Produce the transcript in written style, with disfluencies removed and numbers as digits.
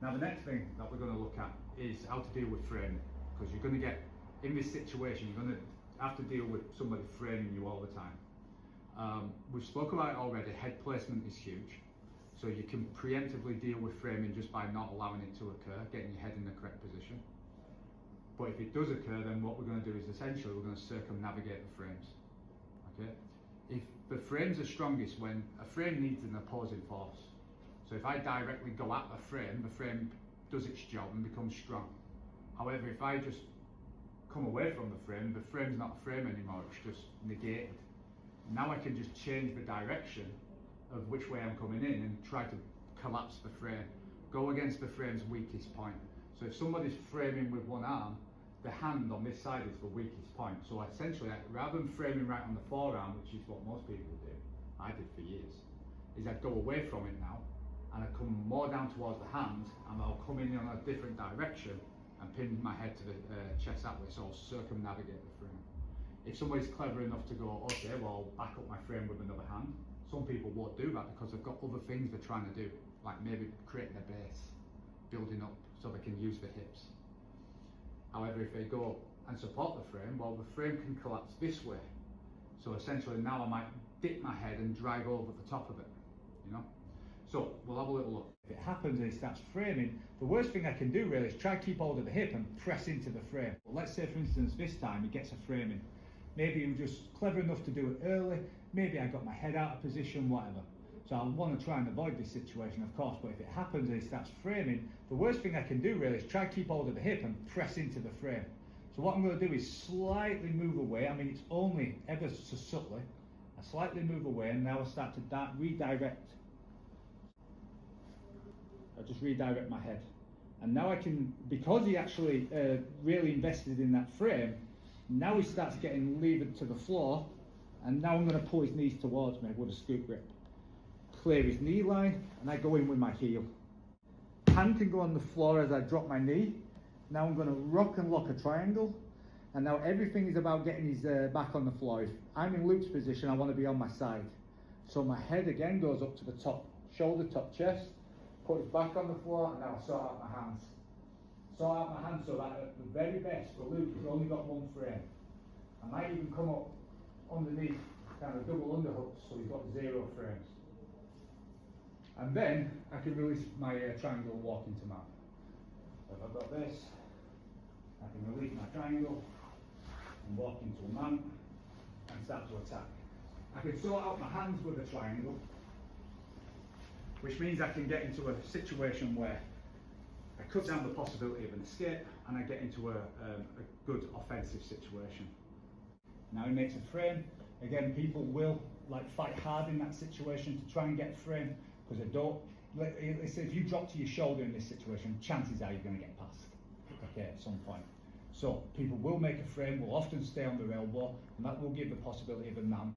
Now the next thing that we're going to look at is how to deal with framing, because you're going to get, in this situation, you're going to have to deal with somebody framing you all the time. We've spoken about it already, head placement is huge. So you can preemptively deal with framing just by not allowing it to occur, getting your head in the correct position. But if it does occur, then what we're going to do is essentially we're going to circumnavigate the frames. Okay? If the frames are strongest when a frame needs an opposing force. So if I directly go at the frame does its job and becomes strong. However, if I just come away from the frame's not a frame anymore, it's just negated. Now I can just change the direction of which way I'm coming in and try to collapse the frame, go against the frame's weakest point. So if somebody's framing with one arm, the hand on this side is the weakest point. So essentially, rather than framing right on the forearm, which is what most people do, I did for years, is I'd go away from it now, and I'd come more down towards the hand, and I'll come in a different direction and pin my head to the chest that way, so I'll circumnavigate the frame. If somebody's clever enough to go, okay, well, I'll back up my frame with another hand, some people won't do that because they've got other things they're trying to do, like maybe creating a base, building up so they can use the hips. However, if they go and support the frame, well, the frame can collapse this way. So essentially now I might dip my head and drag over the top of it, you know? So we'll have a little look. If it happens and it starts framing, the worst thing I can do really is try to keep hold of the hip and press into the frame. Well, let's say for instance this time he gets a framing. Maybe he was just clever enough to do it early, maybe I got my head out of position, whatever. So I'll want to try and avoid this situation, of course, but if it happens and it starts framing, the worst thing I can do really is try to keep hold of the hip and press into the frame. So what I'm going to do is slightly move away. I mean, it's only ever so subtly. I slightly move away and now I start to redirect. I just redirect my head. And now I can, because he actually really invested in that frame, now he starts getting levered to the floor, and now I'm going to pull his knees towards me with a scoop grip. Clear his knee line, and I go in with my heel. Hand can go on the floor as I drop my knee. Now I'm going to rock and lock a triangle, and now everything is about getting his back on the floor. If I'm in Luke's position, I want to be on my side. So my head again goes up to the top, shoulder, top chest, put his back on the floor, and now sort out my hands. Sort out my hands so that at the very best for Luke, he's only got one frame. I might even come up underneath, kind of double underhooks, so he's got 0 frames. And then I can release my triangle and walk into mount. So if I've got this, I can release my triangle and walk into a mount and start to attack. I can sort out my hands with a triangle, which means I can get into a situation where I cut down the possibility of an escape and I get into a good offensive situation. Now he makes a frame. Again, people will fight hard in that situation to try and get a frame, because they don't. Let's say if you drop to your shoulder in this situation, chances are you're going to get past, okay, at some point. So people will make a frame, will often stay on their elbow, and that will give the possibility of a mount.